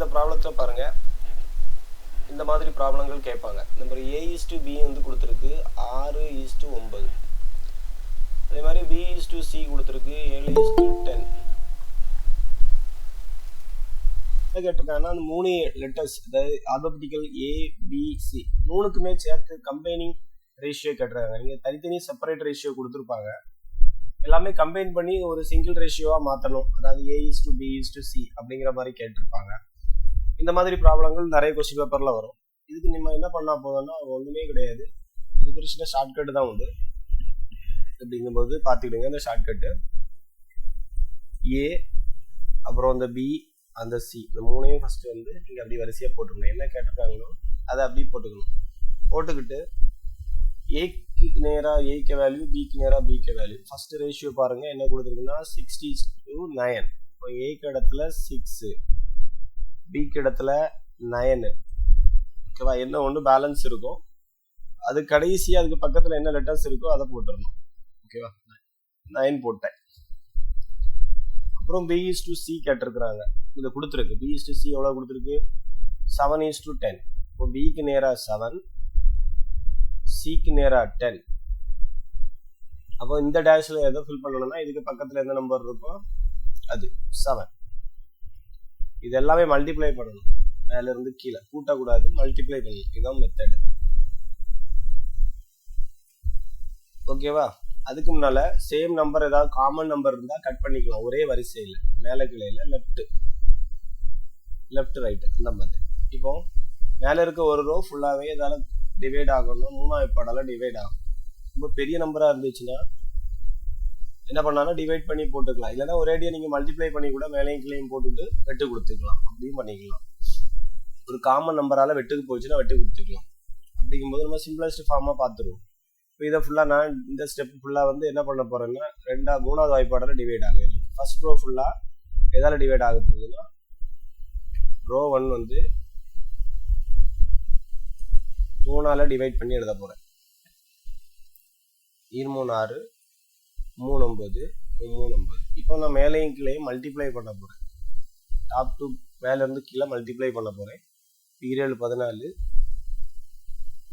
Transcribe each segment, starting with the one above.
இந்த ப்ராப்ளத்தை பாருங்க. இந்த மாதிரி ப்ராப்ளங்கள் கேட்பாங்க. நம்பர் A:B வந்து கொடுத்துருக்கு 6:9. அதே மாதிரி B:C கொடுத்துருக்கு 7:10. என்ன கேட்டிருக்காங்கன்னா அந்த 3 லெட்டர்ஸ், அதாவது ஆல்பபெட்டிக்கல் ABC மூணுக்குமே சேர்த்து கம்பைனிங் ரேஷியோ கேட்டிருக்காங்க. நீங்கள் தனித்தனி செப்பரேட் ரேஷியோ கொடுத்துருப்பாங்க. எல்லாமே கம்பைன் பண்ணி ஒரு சிங்கிள் ரேஷியோவாக மாற்றணும். அதாவது A:B:C அப்படிங்கிற மாதிரி கேட்டிருப்பாங்க. இந்த மாதிரி ப்ராப்ளங்கள் நிறைய கொஸ்டின் பேப்பரில் வரும். இதுக்கு நம்ம என்ன பண்ணால் போதும்னா ஒன்றுமே கிடையாது. இது குறிச்சின ஷார்ட்கட்டு தான் உண்டு. அப்படிங்கும்போது பார்த்துக்கிடுங்க. இந்த ஷார்ட்கட்டு A, அப்புறம் இந்த B, அந்த C, இந்த மூணையும் ஃபர்ஸ்ட் வந்து நீங்கள் அப்படி வரிசையாக போட்டுக்கணும். என்ன கேட்டிருக்காங்களோ அதை அப்படி போட்டுக்கணும். போட்டுக்கிட்டு ஏக்கு நேராக ஏக்கு வேல்யூ, பிக்கு நேராக பிக்கு வேல்யூ. ஃபர்ஸ்ட் ரேஷியோ பாருங்க என்ன கொடுத்துருக்குன்னா 60:9. இப்போ ஏக்கு இடத்துல 6, பிக்கு இடத்துல 9. ஓகேவா? என்ன ஒன்று பேலன்ஸ் இருக்கும், அது கடைசி அதுக்கு பக்கத்தில் என்ன லெட்டர்ஸ் இருக்கோ அதை போட்டுடணும். ஓகேவா? 9 போட்டேன். அப்புறம் B:C கேட்டிருக்கிறாங்க. இதை கொடுத்துருக்கு. B:C எவ்வளோ கொடுத்துருக்கு? 7:10. இப்போ பிக்கு நேராக 7, சிக்கு நேராக 10. அப்போ இந்த டேஷில் எதை ஃபில் பண்ணணும்னா இதுக்கு பக்கத்தில் எந்த நம்பர் இருக்கோ அது 7. இது எல்லாமே மல்டிப்ளை பண்ணணும். மேல இருந்து கீழே கூட்டக்கூடாது, மல்டிப்ளை பண்ணணும். இதுதான் மெத்தட். ஓகேவா? அதுக்கு முன்னால சேம் நம்பர் ஏதாவது காமன் நம்பர் இருந்தால் கட் பண்ணிக்கலாம். ஒரே வரிசையில் மேலே கீழே லெஃப்ட் ரைட் அந்த மாதிரி. இப்போ மேலே இருக்க ஒரு ரோ ஃபுல்லாகவே இதால் டிவைட் ஆகணும். 3ஆம் வாய்ப்பாடால் டிவைட் ஆகும். ரொம்ப பெரிய நம்பராக இருந்துச்சுன்னா என்ன பண்ணாலும் டிவைட் பண்ணி போட்டுக்கலாம். இல்லைன்னா ஒரேடியாக நீங்கள் மல்டிப்ளை பண்ணி கூட மேலேயும் கீழையும் போட்டுட்டு வெட்டு கொடுத்துக்கலாம். அப்படியும் பண்ணிக்கலாம். ஒரு காமன் நம்பரால் வெட்டுக்கு போச்சுன்னா வெட்டு கொடுத்துக்கலாம். அப்படிங்கும்போது நம்ம சிம்பிளஸ்ட் ஃபார்மாக பார்த்துருவோம். இப்போ இதை ஃபுல்லாக நான் இந்த ஸ்டெப் ஃபுல்லாக வந்து என்ன பண்ண போகிறேன்னா 3ஆவது வாய்ப்பாடால் டிவைட் ஆகுது. ஃபர்ஸ்ட் ரோ ஃபுல்லாக எதால் டிவைட் ஆக போகுதுன்னா ரோ 1 வந்து 3ஆல் டிவைட் பண்ணி எழுத போகிறேன். 2 3 6 3 9 3 9. இப்போ நான் மேலேயும் கீழேயும் மல்டிப்ளை பண்ண போகிறேன். டாப் டு மேலேருந்து கீழே மல்டிப்ளை பண்ண போகிறேன். 7 14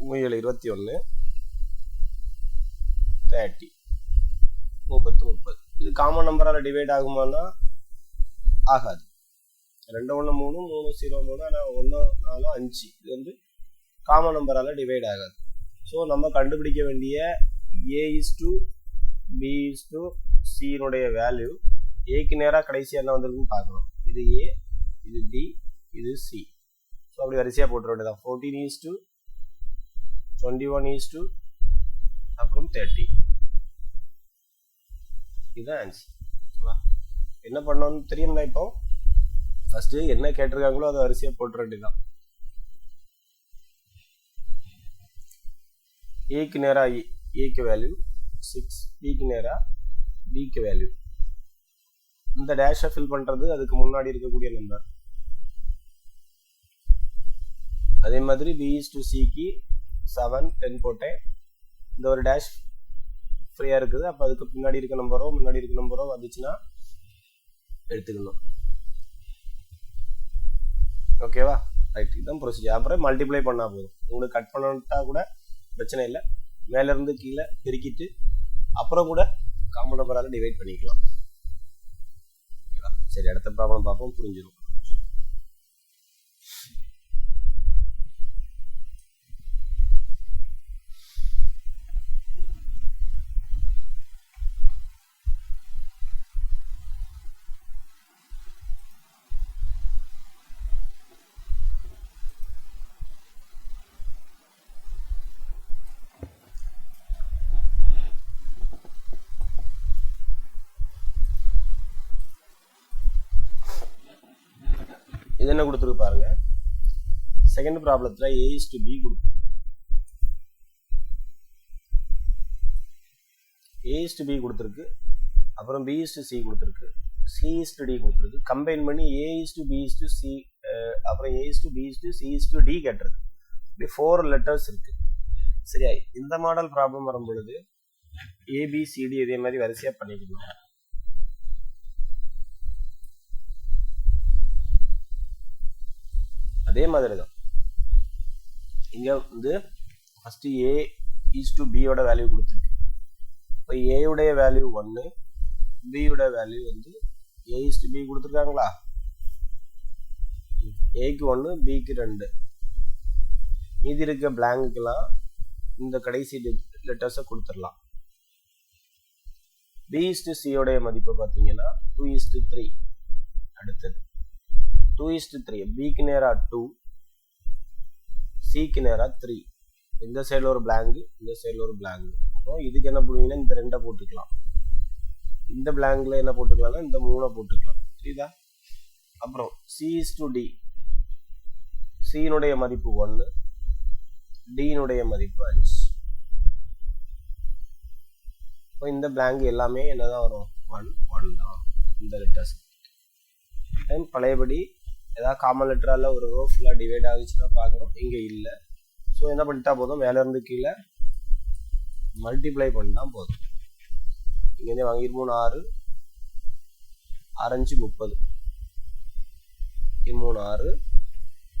7 21 30 30 30. இது காமன் நம்பரால் டிவைட் ஆகுமானா ஆகாது. 2 1 3 3 0 3, ஆனால் 1 4 5 இது வந்து காமன் நம்பரால் டிவைட் ஆகாது. ஸோ நம்ம கண்டுபிடிக்க வேண்டிய A:B:C வேல்யூ ஏக்கு நேராக கடைசியாக என்ன வந்திருக்குன்னு பார்க்கணும். இது A, இது B, இது C. ஸோ அப்படி வரிசையாக போட்டுற வேண்டியதான். 14:21 அப்புறம் 30. இதுதான் ஆன்சர். என்ன பண்ணணும்னு தெரியும்னா இப்போ ஃபர்ஸ்ட் என்ன கேட்டிருக்காங்களோ அதை வரிசையாக போட்டுற வேண்டியதான். ஏக்கு நேராக ஏக்கு வேல்யூ 6, பிக்கு நேராக பிக்கு வேல்யூ. இந்த டேஷை ஃபில் பண்ணுறது அதுக்கு முன்னாடி இருக்கக்கூடிய நம்பர். அதே மாதிரி B:C 7 10 போட்டேன். இந்த ஒரு டேஷ் ஃப்ரீயாக இருக்குது. அப்போ அதுக்கு பின்னாடி இருக்க நம்பரோ முன்னாடி இருக்க நம்பரோ வந்துச்சுன்னா எடுத்துக்கணும். ஓகேவா? ரைட். இதுதான் ப்ரொசீஜர். அப்புறம் மல்டிப்ளை பண்ணால் போதும். உங்களுக்கு கட் பண்ணிட்டா கூட பிரச்சனை இல்லை. மேலேருந்து கீழே பெருக்கிட்டு அப்புறம் கூட காமன் நம்பரால் டிவைட் பண்ணிக்கலாம். ஓகேவா? சரி, அடுத்த ப்ராப்ளம் பார்ப்போம், புரிஞ்சிடும். இது என்ன கொடுத்துருக்கு பாருங்க. செகண்ட் ப்ராப்ளத்துல A:B கொடுத்து A:B கொடுத்துருக்கு. அப்புறம் B:C கொடுத்துருக்கு. C:D கொடுத்துருக்கு. கம்பைன் பண்ணி A:B:C அப்புறம் A:B:C:D கேட்டிருக்கு. இப்படி 4 லெட்டர்ஸ் இருக்கு. சரியா? இந்த மாடல் ப்ராப்ளம் வரும் பொழுது ABCD இதே மாதிரி வரிசையா பண்ணிக்கணும். அதே மாதிரி தான் இங்கே வந்து first A is to B யோட வேல்யூ கொடுத்துருக்கு. இப்போ A உடைய வேல்யூ 1, B யோட வேல்யூ வந்து A is to B கொடுத்துருக்காங்களா? Aக்கு 1, Bக்கு 2. மீதி இருக்க பிளாங்குக்கெல்லாம் இந்த கடைசி லெட்டர்ஸை கொடுத்துடலாம். B is to C யோடைய மதிப்பை பார்த்தீங்கன்னா 2 is to 3. அடுத்தது 2 is to 3. Bக்கு நேராக 2, Cக்கு நேராக 3. இந்த சைடில் ஒரு பிளாங்கு, இந்த சைடில் ஒரு பிளாங்கு. அப்போ இதுக்கு என்ன பண்ணுவீங்கன்னா இந்த 2 போட்டுக்கலாம். இந்த பிளாங்கில் என்ன போட்டுக்கலாம்னா இந்த 3 போட்டுக்கலாம். சரிதா? அப்புறம் C is to D. C-னுடைய மதிப்பு 1, D-னுடைய மதிப்பு 5. இப்போ இந்த பிளாங்க் எல்லாமே என்னதான் வரும்? 1 1 தான் இந்த லெட்டர்ஸ். பழையபடி ஏதாவது காமன் லெட்டரால் ஒரு ரோ ஃபுல்லாக டிவைட் ஆகுச்சுன்னா பார்க்கணும். இங்கே இல்லை. ஸோ என்ன பண்ணிட்டா போதும், மேலே இருந்து கீழே மல்டிப்ளை பண்ணிட்டா போதும். இங்கேருந்து வாங்கி 3 6 6 5 30,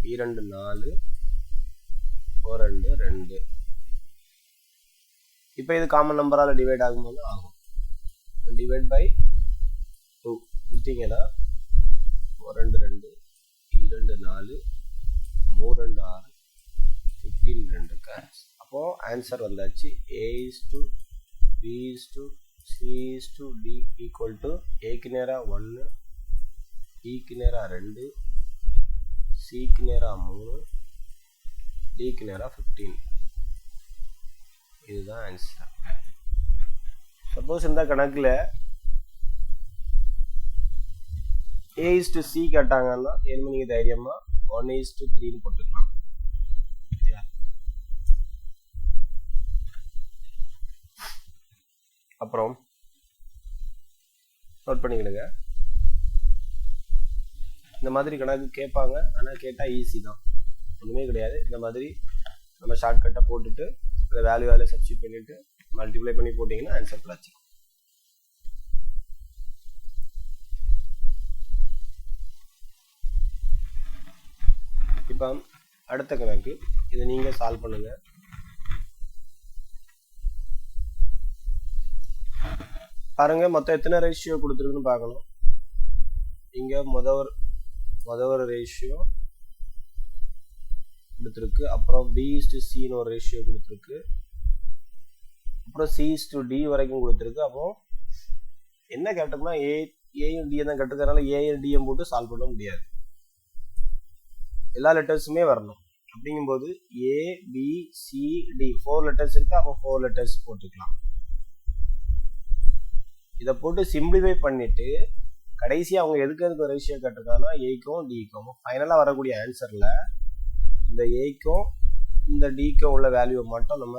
3 6 2 4 4 2 2. இப்போ இது காமன் நம்பரால் டிவைட் ஆகும்போது ஆகும். டிவைட் பை 2 கொடுத்தீங்கன்னா 4 2 2 2 4 3 2 6 15 2 கேன்சல். அப்போ ஆன்சர் வந்தாச்சு. A is to B is to C is to D equal to Aக்கு நேராக 1, Bக்கு நேராக 2, Cக்கு நேராக 3, Dக்கு நேராக 15. இதுதான் ஆன்சர். சப்போஸ் இந்த கணக்கில் A is to C கேட்டாங்கன்னா என்ன நீங்கள் தைரியமாக 1 is to 3ன்னு போட்டுக்கலாம். அப்புறம் நோட் பண்ணிக்கிடுங்க. இந்த மாதிரி கணக்கு கேட்பாங்க, ஆனால் கேட்டால் ஈஸி தான், ஒன்றுமே கிடையாது. இந்த மாதிரி நம்ம ஷார்ட்கட்டை போட்டுட்டு இந்த வேல்யூ அதில் சப்ஸ்டிட் பண்ணிவிட்டு மல்டிப்ளை பண்ணி போட்டிங்கன்னா ஆன்சர் கிடச்சி. இப்போ அடுத்த கணக்கு இதை நீங்கள் சால்வ் பண்ணுங்க. பாருங்க மொத்தம் எத்தனை ரேஷியோ கொடுத்துருக்குன்னு பார்க்கணும். இங்கே மொதல் ஒரு ரேஷியோ கொடுத்துருக்கு. அப்புறம் B is to Cன்னு ஒரு ரேஷியோ கொடுத்துருக்கு. அப்புறம் C is to D வரைக்கும் கொடுத்துருக்கு. அப்போ என்ன கேட்டோம்னா ஏயும் D தான் கேட்டிருக்கறனால ஏயும் டியும் போட்டு சால்வ் பண்ண முடியாது. எல்லா லெட்டர்ஸுமே வரணும். அப்படிங்கும்போது A B C D 4 letters இருக்கு. அப்போ 4 லெட்டர்ஸ் போட்டுக்கலாம். இதை போட்டு சிம்பிளிஃபை பண்ணிட்டு கடைசி அவங்க எதுக்கு ரேஷியோ கேட்டிருக்காங்கன்னா ஏக்கும் டிக்கும். ஃபைனலாக வரக்கூடிய ஆன்சரில் இந்த ஏக்கும் இந்த டிக்கும் உள்ள வேல்யூவை மட்டும் நம்ம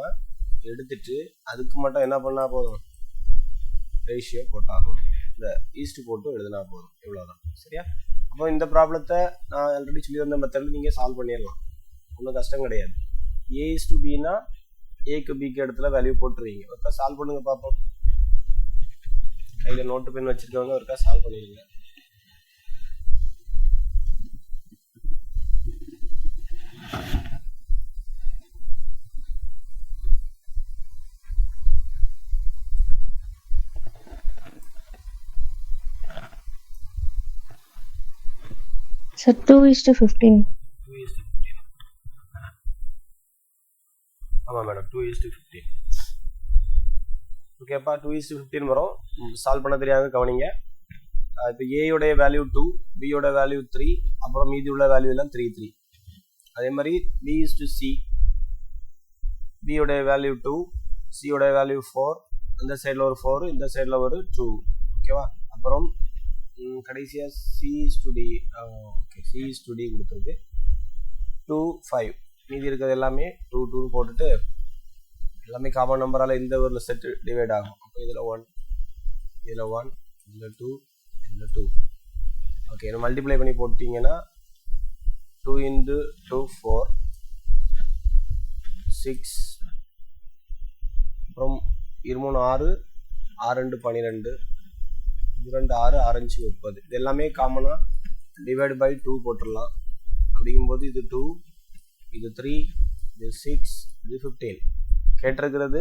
எடுத்துட்டு அதுக்கு மட்டும் என்ன பண்ணால் போதும், ரேஷியோ போட்டால் போதும். இந்த ஈஸ்ட் போட்டு எழுதினா போதும். இவ்வளோதான். சரியா? அப்போ இந்த ப்ராப்ளத்தை நான் ஆல்ரெடி சொல்லி வந்த மெத்தடில் நீங்கள் சால்வ் பண்ணிடலாம். ஒன்றும் கஷ்டம் கிடையாது. A is to Bனா ஏக்கு பிக்கு இடத்துல வேல்யூ போட்டுருவீங்க. ஒருக்கா சால்வ் பண்ணுங்க பார்ப்போம். கையில் நோட்டு பென் வச்சிருக்கவங்க ஒருக்கா சால்வ் பண்ணிடுங்க. Sir, 2 is to 15. 2 is to 15. ஆமாம் மேடம், 2 is to 15. ஓகேப்பா, 2 is to 15 வரும். சால்வ் பண்ண தெரியாத கவனிங்க. இப்போ ஏயோடைய வேல்யூ 2, பியோட வேல்யூ 3, அப்புறம் மீதி உள்ள வேல்யூ எல்லாம் 3 3. அதே மாதிரி B is to C, பியோடைய வேல்யூ 2, சியோடைய வேல்யூ 4, இந்த சைடில் ஒரு 4, இந்த சைடில் ஒரு 2. ஓகேவா? அப்புறம் கடைசியாக C is to D. Okay, C is to D கொடுத்துருக்கு. 2 5. மீதி இருக்கிறது எல்லாமே 2 2 போட்டுட்டு எல்லாமே காமன் நம்பரால் இந்த ஒரு செட்டு டிவைட் ஆகும். அப்போ இதில் 1, இதில் 1, இதில் 2, இதில் 2. ஓகே, இதை மல்டிப்ளை பண்ணி போட்டிங்கன்னா 2 into 2 4 6, அப்புறம் 23 6, 6 2 12, 2 6, 6 5 30. இது எல்லாமே காமனாக டிவைட் பை 2 போட்டுடலாம். அப்படிங்கும்போது இது 2, இது 3, இது 6, இது 15. கேட்டிருக்கிறது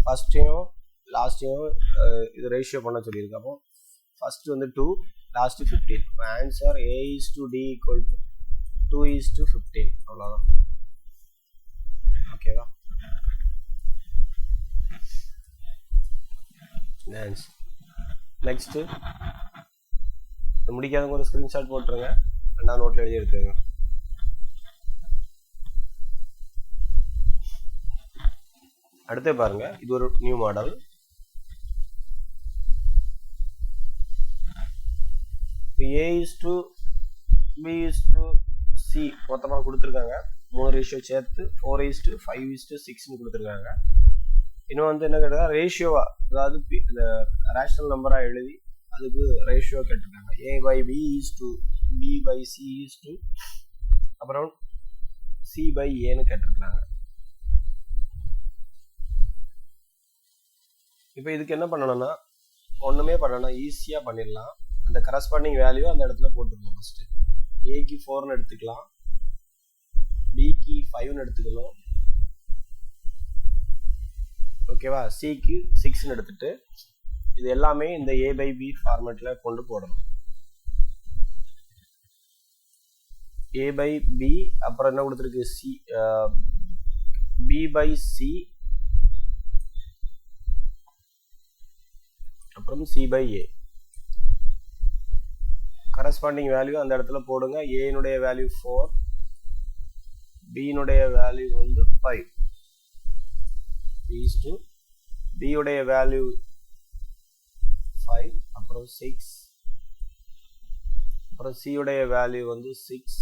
ஃபர்ஸ்ட்டையும் லாஸ்ட்டையும் இது ரேஷியோ பண்ண சொல்லியிருக்கு. அப்போ ஃபர்ஸ்ட் வந்து 2, last 15. Answer A/D equal to 2:15. அவ்வளோதான். ஓகேவா? நெக்ஸ்ட் முடிக்காதவங்க ஒரு ஸ்கிரீன்ஷாட் போட்டுருங்க, 2வது நோட்ல எழுதி எடுத்துங்க. அடுத்து பாருங்க, இது ஒரு நியூ மாடல். A/B/C மொத்தமாக கொடுத்துருக்காங்க. 3 ரேஷியோ சேர்த்து 4:5:6 கொடுத்துருக்காங்க. இன்னும் வந்து என்ன கேட்டா ரேஷியோவா, அதாவது இந்த ரேஷனல் நம்பரா எழுதி அதுக்கு ரேஷியோ கேட்டிருக்காங்க. A/B/B/C அப்புறம் C/Aன்னு கேட்டிருக்காங்க. இப்போ இதுக்கு என்ன பண்ணணும்னா, ஒண்ணுமே பண்ணணும், ஈஸியா பண்ணிடலாம். அந்த கரஸ்பாண்டிங் வேல்யூ அந்த இடத்துல போட்டுருக்கோம். ஃபர்ஸ்ட் ஏக்கு 4ன்னு எடுத்துக்கலாம், பிக்கு 5ன்னு எடுத்துக்கணும், ஓகேவா? சிக்கு 6ன்னு எடுத்துட்டு இது எல்லாமே இந்த A/B ஃபார்மேட்ல கொண்டு போடணும். A/B அப்புறம் என்ன கொடுத்துருக்கு, C B/C அப்புறம் C/A. கரஸ்பாண்டிங் வேல்யூ அந்த இடத்துல போடுங்க. A-னுடைய வேல்யூ 4, B-னுடைய வேல்யூ வந்து 5, B-உடைய வேல்யூ 5, அப்புறம் 6, அப்புறம் C-உடைய வேல்யூ வந்து 6,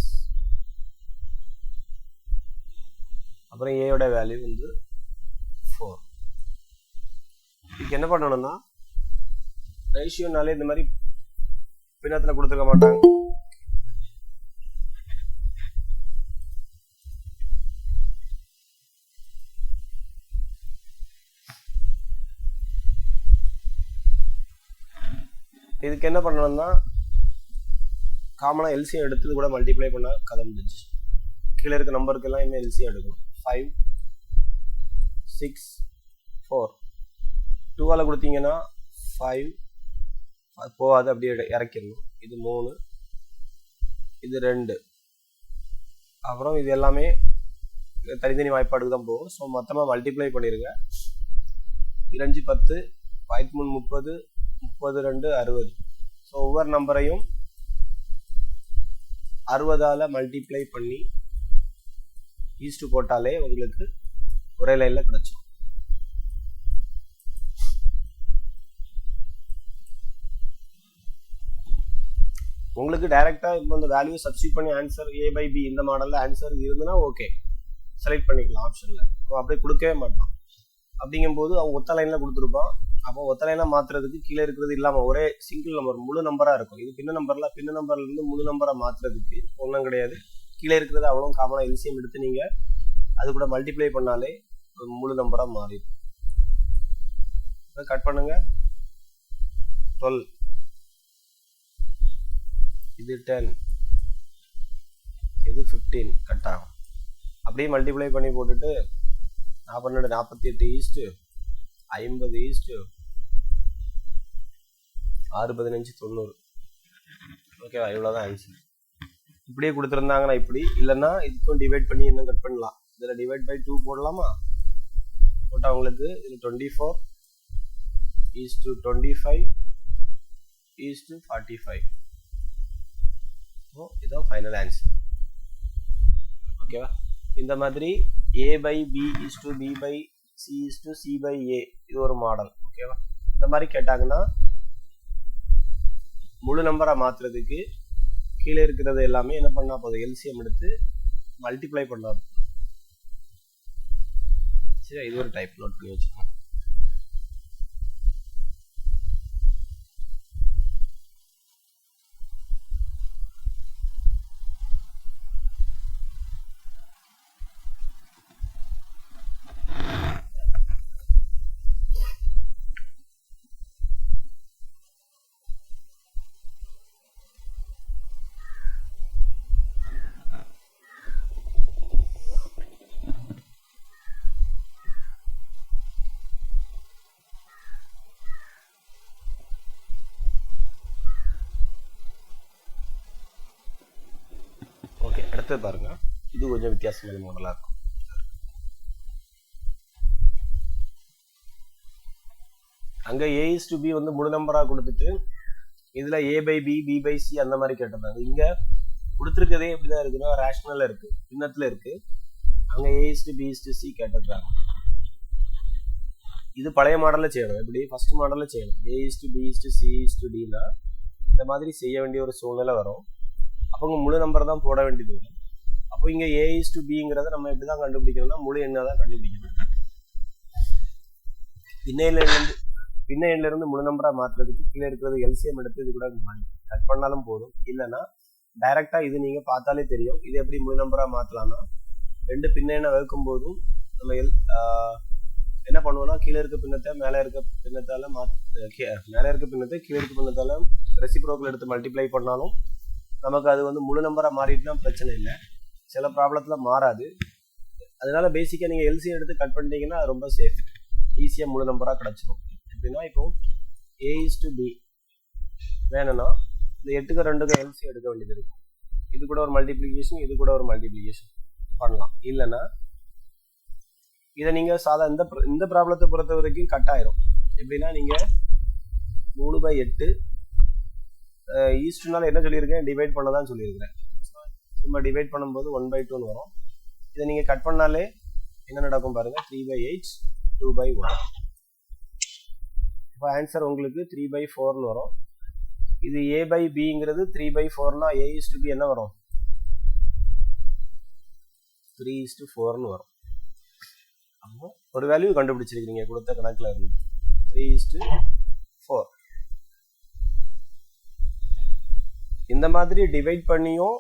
அப்புறம் A-யோட வேல்யூ வந்து 4. இதுக்கு என்ன பண்ணணும்னா, ரேஷியோனாலே இந்த மாதிரி பின்னத்துல கொடுத்துக்க மாட்டாங்க. இதுக்கு என்ன பண்ணணும்னா, காமனா எல்சிஎம் எடுத்து கூட மல்டிப்ளை பண்ண கதை முடிஞ்சிச்சு. கீழே இருக்க நம்பருக்கு எல்லாம் எல்சிஎம் எடுக்கணும். 5, 6, 4. 2ஆல கொடுத்தீங்கன்னா 5 போகாது, அப்படியே இறக்கிடணும். இது 3, இது 2, அப்புறம் இது எல்லாமே தனித்தனி வாய்ப்பாடுக்கு தான் போகும். ஸோ மொத்தமாக மல்டிப்ளை பண்ணிடுங்க. 2 10, 3 30, 32 60. ஸோ ஒவ்வொரு நம்பரையும் 60ஆல மல்டிப்ளை பண்ணி ஈஸ்ட் போட்டாலே உங்களுக்கு ஒரே லைன்ல கிடைச்சிடும். உங்களுக்கு டைரக்டா இப்போ இந்த வேல்யூ சப்ஸ்டிட் பண்ணி ஆன்சர் A/B இந்த மாடல்ல ஆன்சர் இருந்துன்னா ஓகே, செலக்ட் பண்ணிக்கலாம் ஆப்ஷன்ல. அவன் அப்படியே கொடுக்கவே மாட்டான். அப்படிங்கும்போது அவன் ஒத்த லைன்ல கொடுத்துருப்பான். அப்போ ஒத்த லைனா மாத்துறதுக்கு கீழே இருக்கிறது இல்லாம ஒரே சிங்கிள் நம்பர் முழு நம்பரா இருக்கும். இது பின்ன நம்பர்ல இருந்து முழு நம்பரா மாத்துறதுக்கு ஒன்றும் கிடையாது. கீழே இருக்கிறது அவ்வளோ காமனா எல்சிஎம் எடுத்து நீங்க அது கூட மல்டிப்ளை பண்ணாலே முழு நம்பரா மாறிடும். கட் பண்ணுங்க. 12, இது 10, இது 15 கட் ஆகும். அப்படியே மல்டிப்ளை பண்ணி போட்டுட்டு 42 48 ஈஸ்ட் 50 ஈஸ்ட் 6 15 90. ஓகேவா? இவ்வளோதான் ஆன்சர். இப்படியே கொடுத்துருந்தாங்கன்னா இப்படி, இல்லைன்னா இதுக்கும் டிவைட் பண்ணி என்ன கட் பண்ணலாம். இதில் டிவைட் பை 2 போடலாமா? போட்டால் உங்களுக்கு இதில் 24 ஈஸ்ட் 25 ஈஸ்ட் 45. இதுதான் ஃபைனல் ஆன்சர். ஓகேவா? இந்த மாதிரி A/B/B/C/C/A இது ஒரு மாடல். ஓகேவா? இந்த மாதிரி கேட்டாங்கன்னா முழு நம்பரா மாத்துறதுக்கு கீழே இருக்கிறது எல்லாமே என்ன பண்ணா போதும், எல்சிஎம் எடுத்து மல்டிப்ளை பண்ணா. சரி, இது ஒரு டைப் நோட் பண்ணி வச்சுக்கோங்க. அடுத்து பாருங்க, இது கொஞ்சம் வித்தியாசமான மாடலாக இருக்கும். அங்கே A/B வந்து முழு நம்பராக கொடுத்துட்டு இதில் A/B B/C அந்த மாதிரி கேட்டிருந்தாங்க. இங்கே கொடுத்துருக்கதே எப்படிதான் இருக்குன்னா ரேஷனலில் இருக்குது, பின்னத்தில் இருக்குது. அங்கே A/B/C கேட்டிருக்காங்க. இது பழைய மாடலில் செய்யணும். எப்படி ஃபர்ஸ்ட் மாடலில் செய்யணும். A/B/C/Dனா இந்த மாதிரி செய்ய வேண்டிய ஒரு சூழ்நிலை வரும். அப்போ இங்கே முழு நம்பர் தான் போட வேண்டியது வரும். அப்போ இங்கே A/Bங்கிறத நம்ம எப்படி தான் கண்டுபிடிக்கணும்னா முழு எண்ணை தான் கண்டுபிடிக்கணும். பின்ன எண்ணிலிருந்து முழு நம்பராக மாற்றுறதுக்கு கீழே இருக்கிறது எல்சிஎம் எடுத்து இது கூட கட் பண்ணாலும் போதும். இல்லைன்னா டைரெக்டாக இது நீங்கள் பார்த்தாலே தெரியும். இது எப்படி முழு நம்பராக மாற்றலாம்னா, ரெண்டு பின்ன எண்ணை வகுக்கும் போதும் நம்ம என்ன பண்ணுவோம்னா கீழே இருக்க பின்னத்தை மேலே இருக்க பின்னத்தால் மேலே இருக்க பின்னத்தை கீழே இருக்க பின்னத்தால் ரெசிப்ரோக்கல் எடுத்து மல்டிப்ளை பண்ணாலும் நமக்கு அது வந்து முழு நம்பராக மாறிட்டுனா பிரச்சனை இல்லை. சில ப்ராப்ளத்தில் மாறாது. அதனால பேசிக்காக நீங்கள் எல்சிஎம் எடுத்து கட் பண்ணிட்டீங்கன்னா அது ரொம்ப சேஃப், ஈஸியாக முழு நம்பராக கிடச்சிடும். எப்படின்னா இப்போ A/B வேணும்னா இந்த 8க்கு 2க்கு எல்சிஎம் எடுக்க வேண்டியது இருக்கும். இது கூட ஒரு மல்டிப்ளிகேஷன், இது கூட ஒரு மல்டிப்ளிகேஷன் பண்ணலாம். இல்லைன்னா இதை நீங்கள் இந்த ப்ராப்ளத்தை பொறுத்த வரைக்கும் கட் ஆயிரும். எப்படின்னா நீங்கள் 3/8 ஈஸ்ட்னால என்ன சொல்லியிருக்கேன், டிவைட் பண்ண தான் சொல்லியிருக்கிறேன். சும்மா டிவைட் பண்ணும்போது 1/2 வரும். இதை நீங்கள் கட் பண்ணாலே என்ன நடக்கும் பாருங்கள், 3/8 2/1. இப்போ ஆன்சர் உங்களுக்கு 3/4 வரும். இது A/Bங்கிறது 3/4னா A/B என்ன வரும், 3:4 வரும். அப்போ ஒரு வேல்யூ கண்டுபிடிச்சிருக்கீங்க கொடுத்த கணக்கில் இருந்து 3:4. இந்த மாதிரி டிவைட் பண்ணியும்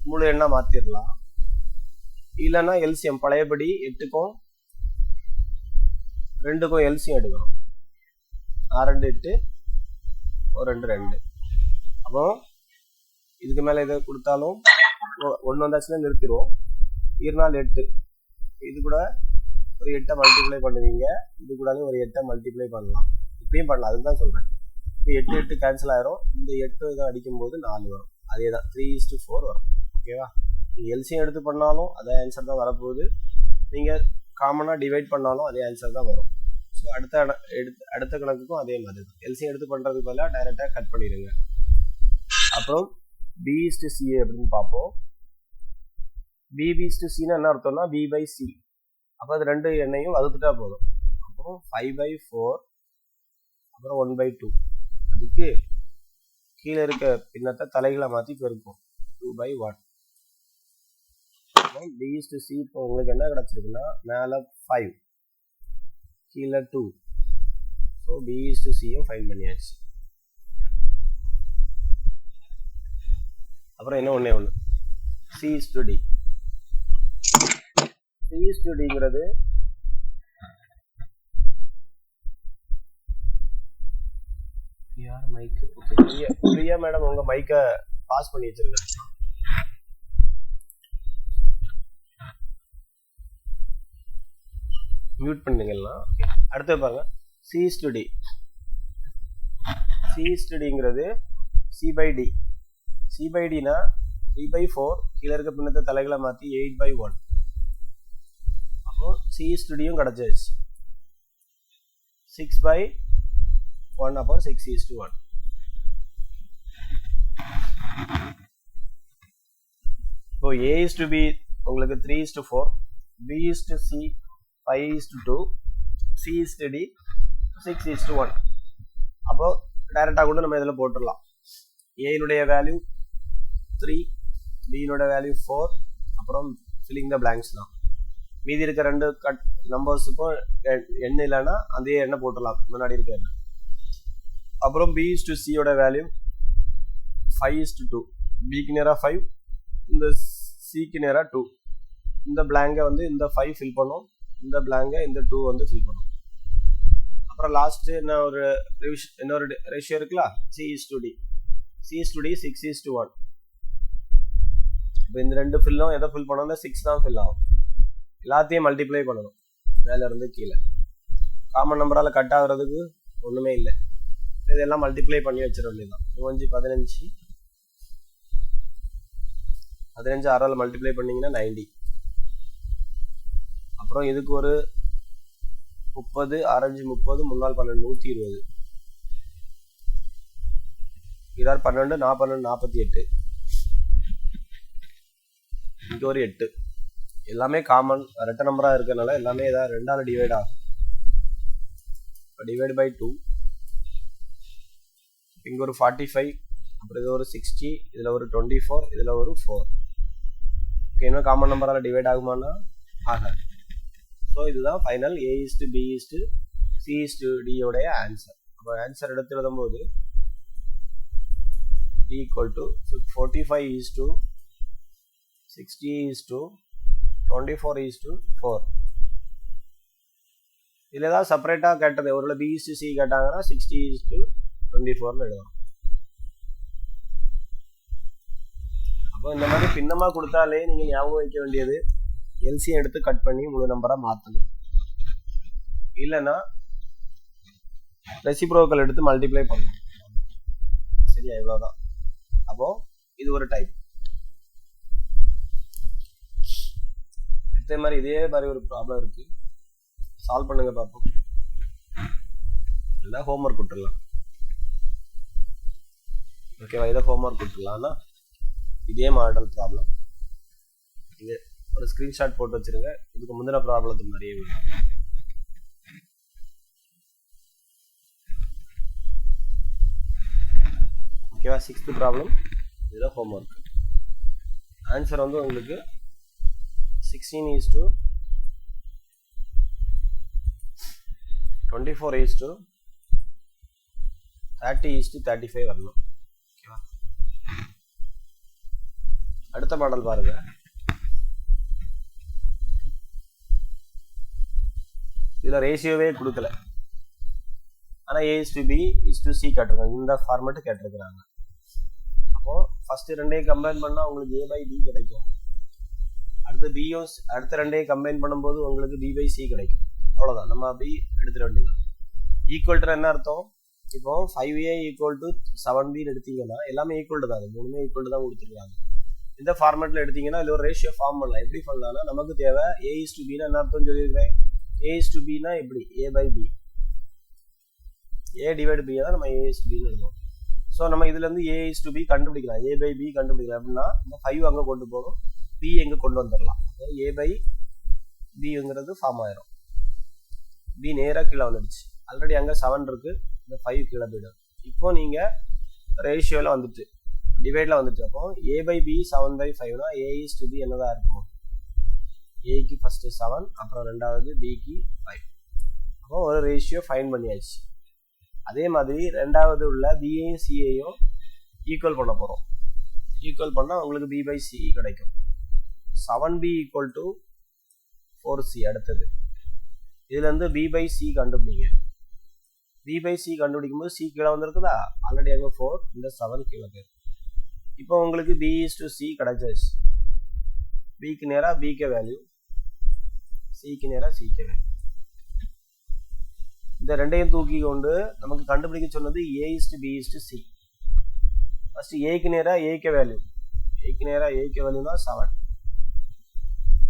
முழு எண்ணா மாத்திரலாம். இல்லைன்னா எல்சிஎம் பழையபடி 8க்கும் 2க்கும் எல்சிஎம் எடுக்கணும். 6 2 8 2 2. அப்போ இதுக்கு மேலே இதை கொடுத்தாலும் 1 வந்தாச்சுன்னா நிறுத்திடுவோம். 2 8 இது கூட ஒரு 8 மல்டிப்ளை பண்ணுவீங்க. இது கூடயும் ஒரு 8 மல்டிப்ளை பண்ணலாம். இப்படியும் பண்ணலாம். அதுக்கு தான் சொல்கிறேன். இப்போ 8 8 கேன்சல் ஆயிரும். இந்த 8 இதை அடிக்கும்போது 4 வரும். அதே தான் 3:4 வரும். ஓகேவா? நீங்கள் எல்சிஎம் எடுத்து பண்ணாலும் அதே ஆன்சர் தான் வரப்போகுது. நீங்கள் காமனாக டிவைட் பண்ணாலும் அதே ஆன்சர் தான் வரும். ஸோ அடுத்த கணக்குக்கும் அதே மாதிரி தான். எல்சிஎம் எடுத்து பண்ணுறதுக்கு பதிலாக டைரெக்டாக கட் பண்ணிடுங்க. அப்புறம் B/C அப்படின்னு பார்ப்போம். B/Cன்னா என்ன அர்த்தம்னா B/C. அப்போ அது ரெண்டு எண்ணையும் வகுத்துட்டா போதும். அப்புறம் 5/4 அப்புறம் 1/2. அதுக்கு கீழே இருக்க பின்னத்தை தலைகளை மாற்றி பெருக்கும் 2/1. B/C இப்போ உங்களுக்கு என்ன கிடச்சிருக்குன்னா மேலே 5 கீழே 2. ஸோ B/Cயும் ஃபைன் பண்ணியாச்சு. அப்புறம் என்ன ஒன்று C/D. C/Dங்கிறது யார் மைக்கு? பிரியா மேடம் உங்க மைக்கை பாஸ் பண்ணி வச்சிருங்க. மியூட் பண்ணுங்கன்னா அடுத்து பாருங்க C/D. C/Dங்கிறது C/D. C/Dனா 3/4 கீழே இருக்க பின்னத்தை தலைகளை மாற்றி 8/1. அப்போ C/Dயும் கிடச்சிருச்சு 6/1. அப்போ 6:1. இப்போ A/B உங்களுக்கு 3:4, B/C 5:2, C/D 6:1. அப்போ டைரக்டா கூட நம்ம இதில் போட்டுடலாம். ஏனுடைய வேல்யூ 3, பியினுடைய வேல்யூ 4. அப்புறம் ஃபில்லிங் த பிளாங்க்ஸ் தான். மீதி இருக்க ரெண்டு நம்பர்ஸுக்கும் எண் இல்லைன்னா அதே எண்ணை போட்டுடலாம், முன்னாடி இருக்க எண்ணெய். அப்புறம் B/Cயோட வேல்யூ 5:2. பிக்கு நேராக 5, இந்த சிக்கு நேராக 2. இந்த பிளாங்கை வந்து இந்த 5 ஃபில் பண்ணும், இந்த பிளாங்கை இந்த 2 வந்து ஃபில் பண்ணும். அப்புறம் லாஸ்ட் இன்னொரு ரேஷியோ இருக்குல்ல, C/D. C/D 6:1. இப்போ இந்த ரெண்டு ஃபில்லும் எதை ஃபில் பண்ணோம்னா 6 தான் ஃபில் ஆகும். எல்லாத்தையும் மல்டிப்ளை பண்ணணும் மேலே இருந்து கீழே. காமன் நம்பரால் கட் ஆகுறதுக்கு ஒன்றுமே இல்லை. இதெல்லாம் மல்டிப்ளை பண்ணி வச்சிட வேண்டியதுதான். 15 15 6ஆல் மல்டிப்ளை பண்ணிங்கன்னா 90. அப்புறம் இதுக்கு ஒரு 30 6 30 3 12 120. இதார் 12 12 48. இங்க ஒரு 8. எல்லாமே காமன் ரெட்ட நம்பரா இருக்கனால எல்லாமே இதா 2ஆல டிவைட் ஆகும். Divide by 2. இங்க ஒரு 45, அப்புறம் இது ஒரு 60, இதுல ஒரு 24, இதுல ஒரு 4. ஓகே, இன்னும் காமன் நம்பரால டிவைட் ஆகுமானா ஆகாது. ஸோ இதுதான் ஃபைனல் A:B:C:D உடைய ஆன்சர். அப்போ ஆன்சர் எடுத்து எழுதும்போது D = 45:60:24:4. இதில் ஏதாவது செப்பரேட்டாக கேட்டது ஒருவேளை B:C கேட்டாங்கன்னா 60:24 எழுதணும். அப்போ இந்த மாதிரி பின்னமாக கொடுத்தாலே நீங்கள் ஞாபகம் வைக்க வேண்டியது எல்சிஎம் எடுத்து கட் பண்ணி முழு நம்பராக மாற்றணும். இல்லைன்னா ரெசிப்ரோக்கல் எடுத்து மல்டிப்ளை பண்ணணும். சரியா, இவ்வளோதான். அப்போ இது ஒரு டைப். இதே மாதிரி ஒரு ப்ராப்ளம் இருக்கு, சால்வ் பண்ணுங்க பார்ப்போம். இல்லை ஹோம்ஒர்க் விட்டுடலாம். ஓகேவா, இதை ஹோம்ஒர்க் விட்டுடலாம்னா இதே மாடல் ப்ராப்ளம். இது ஒரு ஸ்கிரீன்ஷாட் போட்டு வச்சிருங்க. இதுக்கு முந்தின ப்ராப்ளத்துக்கு மாதிரியே வரும். ஓகேவா, 6th ப்ராப்ளம். இதில் ஹோம்ஒர்க் ஆன்சர் வந்து உங்களுக்கு 16:24:30:35 வரணும். ஓகேவா, அடுத்த மாடல் பாருங்க. இதுல ரேஷியோவே கொடுக்கல, ஆனா A:B:C கேட்டிருக்காங்க. இந்த ஃபார்மேட் கேட்டிருக்கிறாங்க. அப்போ ஃபர்ஸ்ட் ரெண்டையும் கம்பைன் பண்ணா உங்களுக்கு A/B கிடைக்கும். அடுத்த ரெண்டையும் கம்பைன் பண்ணும்போது உங்களுக்கு B/C கிடைக்கும். அவ்வளவுதான், நம்ம அப்படி எடுத்துட வேண்டியது. ஈக்குவல் டு என்ன அர்த்தம்? இப்போ 5A = 7B எடுத்தீங்கன்னா எல்லாமே ஈக்குவல் தான், மூணுமே ஈக்குவல் தான் கொடுத்துருக்காங்க. இந்த ஃபார்மேட்ல எடுத்தீங்கன்னா இதுல ஒரு ரேஷியோ ஃபார்ம் பண்ணலாம். எப்படி பண்ணலாம்னா, நமக்கு தேவை A:B என்ன அர்த்தம் சொல்லியிருக்கேன். A:B எப்படி A/B, A/B தான் நம்ம A:B எழுதுவோம். ஸோ நம்ம இதுல இருந்து A:B கண்டுபிடிக்கலாம், A/B கண்டுபிடிக்கலாம். அப்படின்னா இந்த 5 அங்க கொண்டு போகணும், B எங்க கொண்டு வந்துடலாம். A/Bங்கிறது ஃபார்ம் ஆயிரும். B நேரா கீழே வந்துடுச்சு. ஆல்ரெடி அங்க 7 இருக்கு, இந்த 5 கீழே போயிடும். இப்போ நீங்க ரேஷியோல வந்துட்டு டிவைட்ல வந்துட்டு, அப்போ A/B 7/5னா A:B என்னதான் இருக்கும்? ஏக்கு ஃபர்ஸ்ட் 7, அப்புறம் ரெண்டாவது பிக்கு 5. அப்போ ஒரு ரேஷியோ ஃபைன் பண்ணியாச்சு. அதே மாதிரி ரெண்டாவது உள்ள பியையும் சியையும் ஈக்குவல் பண்ண போறோம். ஈக்குவல் பண்ணா உங்களுக்கு B/C கிடைக்கும். 7B = 4C. அடுத்தது இதுல இருந்து B/C கண்டுபிடிங்க. B/C கண்டுபிடிக்கும் போது C கீழே வந்திருக்குதா, ஆல்ரெடி அங்க 4, இந்த 7 கீழே போயிருக்கு. இப்போ உங்களுக்கு B:C கிடைச்சாச்சு. Bக்கு நேரா Bக்கு வேல்யூ, Cக்கு நேரா Cக்கு வேல்யூ. இந்த ரெண்டையும் தூக்கி கொண்டு நமக்கு கண்டுபிடிக்க சொன்னது A:B:C. ஃபர்ஸ்ட் Aக்கு நேரா Aக்கு வேல்யூ, Aக்கு நேரா Aக்கு வேல்யூனா 7,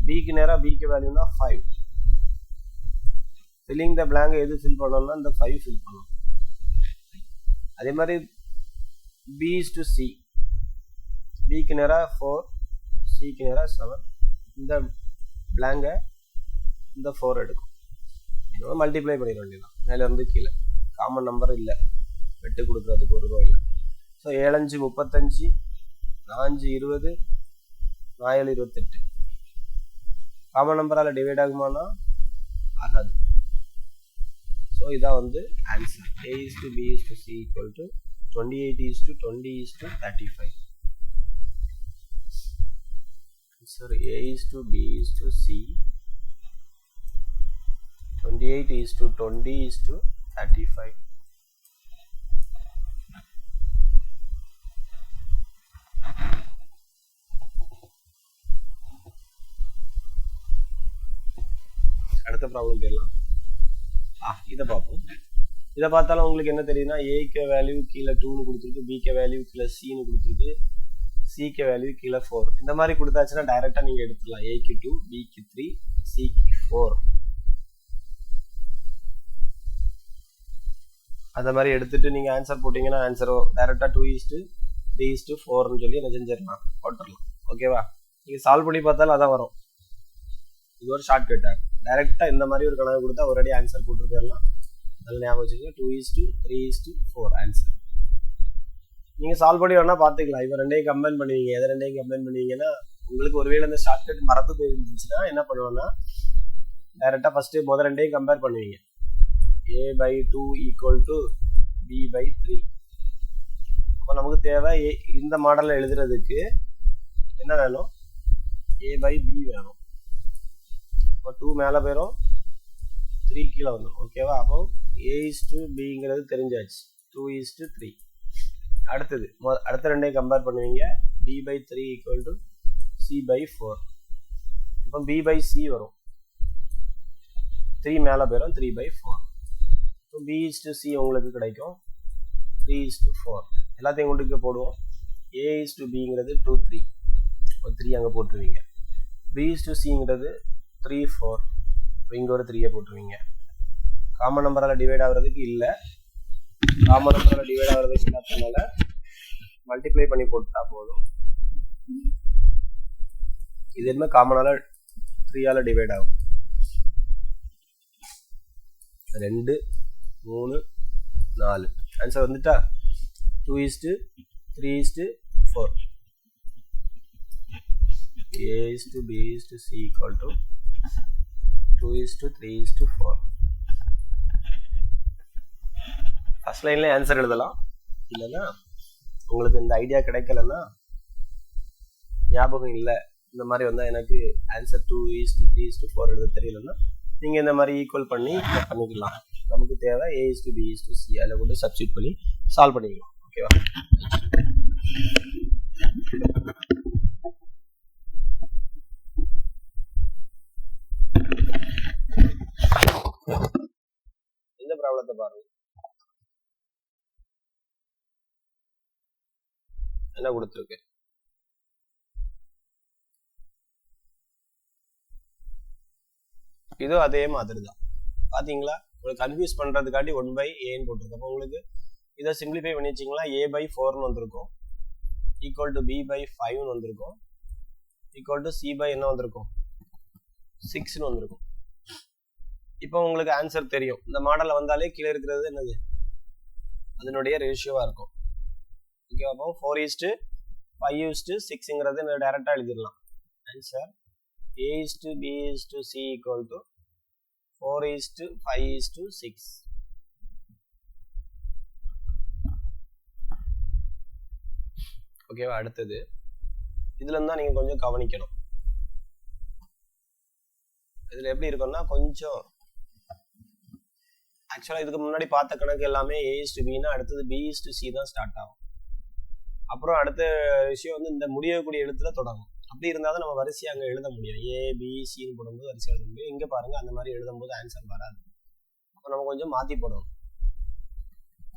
Bக்கு நேரா Bக்கு வேல்யூனா 5. ஃபில்லிங் த blank எது ஃபில் பண்ணணும்னா இந்த 5 ஃபில் பண்ணணும். அதே மாதிரி B:C, Bக்கு நேரா 4, Cக்கு நேரா 7. இந்த blank இந்த 4 எடுக்கும். இன்னும் மல்டிப்ளை பண்ணிட வேண்டியதான், மேல இருந்து கீழே. காமன் நம்பர் இல்லை, வெட்டு கொடுக்கறதுக்கு ஒரு ரூபா இல்லை. ஸோ 7 5 35, 4 20, 4 28. காமன் நம்பரால டிவைட் ஆகுமானா ஆகாது. ஸோ இதான் வந்து ஆன்சர். A:B:C = 28:20:35. Sorry, A:B:C 28:20:35. அடுத்த ப்ராப்ளம் போயிடலாம். இதை பார்ப்போம். இதை பார்த்தாலும் உங்களுக்கு என்ன தெரியுதுன்னா, ஏக்கு வேல்யூ கீழே 2ன்னு கொடுத்துருக்கு, பிக்கு வேல்யூ கீழே சின்னு கொடுத்துருக்கு, சிக்கு வேல்யூ கீழே 4. இந்த மாதிரி கொடுத்தாச்சுன்னா டைரக்டா நீங்க எடுத்துடலாம். ஏக்கு 2, பிக்கு 3, சிக்கு 4. அந்த மாதிரி எடுத்துட்டு நீங்க ஆன்சர் போட்டீங்கன்னா ஆன்சர் டைரக்டா 2:3:4 சொல்லி என்ன செஞ்சிடலாம், போட்டுடலாம். ஓகேவா? நீங்க சால்வ் பண்ணி பார்த்தாலும் அதான் வரும். இது ஒரு ஷார்ட் கட். டைரக்டா இந்த மாதிரி ஒரு கணக்கு கொடுத்தா ஒரே ஆன்சர் போட்டு போயிடலாம். நல்ல ஞாபகம் வச்சுக்கோங்க. 2:3:4 ஆன்சர். நீங்க சால்வ் பண்ணி வேணா பாத்துக்கலாம். இப்ப ரெண்டையும் கம்பைன் பண்ணுவீங்க. எதை ரெண்டையும் கம்பைன் பண்ணுவீங்கன்னா, உங்களுக்கு ஒருவேளை இந்த ஷார்ட் கட் மறந்து போயிருந்துச்சுன்னா என்ன பண்ணுவோம்னா, டைரக்டா ஃபர்ஸ்ட் முதல் ரெண்டையும் கம்பேர் பண்ணுவீங்க. a/2 = b/3. அப்போ நமக்கு தேவை இந்த மாடல்ல எழுதுறதுக்கு என்ன வேணும், a/b வேணும். இப்போ 2 மேல போயிடும், 3 கீழே வந்துடும். ஓகேவா? அப்போ a/bங்கிறது தெரிஞ்சாச்சு. 2:3. அடுத்தது அடுத்த ரெண்டையும் கம்பேர் பண்ணுவீங்க. b/3 = c/4. இப்போ b/c வரும். 3 மேல போயிடும், 3/4. இப்போ b/c உங்களுக்கு கிடைக்கும் 3:4. எல்லாத்தையும் கொண்டு போடுவோம். a/bங்கிறது 2, 3. இப்போ 3 அங்கே போட்டுருவீங்க. b/cங்கிறது 3, 4. இங்கே ஒரு 3 போட்டுருவீங்க. காமன் நம்பரால் டிவைட் ஆகுறதுக்கு இல்லை. காமன் நம்பரால் டிவைட் ஆகுறதுக்கு இல்லாதனால மல்டிப்ளை பண்ணி போட்டா போதும். இது என்ன காமனால 3ஆல டிவைட் ஆகும். 2, 3, 4 ஆன்சர் வந்துட்டா. 2:3:4. a/b/c = 2:3:4. ஃபர்ஸ்ட் லைன்ல ஆன்சர் எழுதலாம். இல்லைன்னா உங்களுக்கு இந்த ஐடியா கிடைக்கலன்னா, ஞாபகம் இல்லை, இந்த மாதிரி வந்தால் எனக்கு ஆன்சர் 2:3:4 எழுத தெரியலன்னா நீங்கள் இந்த மாதிரி ஈக்குவல் பண்ணி பண்ணிக்கலாம். நமக்கு தேவை a/b/c. அதில் கொண்டு சப்ஸ்டிட் பண்ணி சால்வ் பண்ணிக்கலாம். ஓகேவா? இந்த ப்ராப்ளத்தை பாருங்க. என்ன கொடுத்துருக்கு? இதுவும் அதே மாதிரி தான். பாத்தீங்களா? உங்களுக்கு கன்ஃபியூஸ் பண்றதுக்காண்டி 1/a போட்டிருக்கு. அப்போ உங்களுக்கு இதை சிம்பிளிஃபை பண்ணி வச்சிங்களா, a/4 வந்திருக்கும், ஈக்குவல் டு b/5 வந்திருக்கும், ஈக்குவல் டு c/ என்ன வந்திருக்கும், 6 வந்திருக்கும். இப்போ உங்களுக்கு ஆன்சர் தெரியும். இந்த மாடல்ல வந்தாலே கீழே இருக்கிறது என்னது, அதனுடைய ரேஷியோவா இருக்கும். ஓகே, அப்போ 4:5:6ங்கிறது டைரக்டா எழுதிடலாம். Answer a/b/c = 4:5:6. ஓகேவா? அடுத்தது இதுல இருந்தா நீங்க கொஞ்சம் கவனிக்கணும். இதுல எப்படி இருக்கும்னா, கொஞ்சம் ஆக்சுவலா இதுக்கு முன்னாடி பார்த்த கணக்கு எல்லாமே a/bனா அடுத்தது b/c தான் ஸ்டார்ட் ஆகும். அப்புறம் அடுத்த விஷயம் வந்து இந்த முடியக்கூடிய எழுத்துல தொடங்கும். அப்படி இருந்தாலும் நம்ம வரிசையை அங்கே எழுத முடியும். a/b/cன்னு போடும்போது வரிசை எழுத முடியும். இங்க பாருங்க, அந்த மாதிரி எழுதும்போது ஆன்சர் வராது. அப்போ நம்ம கொஞ்சம் மாத்தி போடணும்.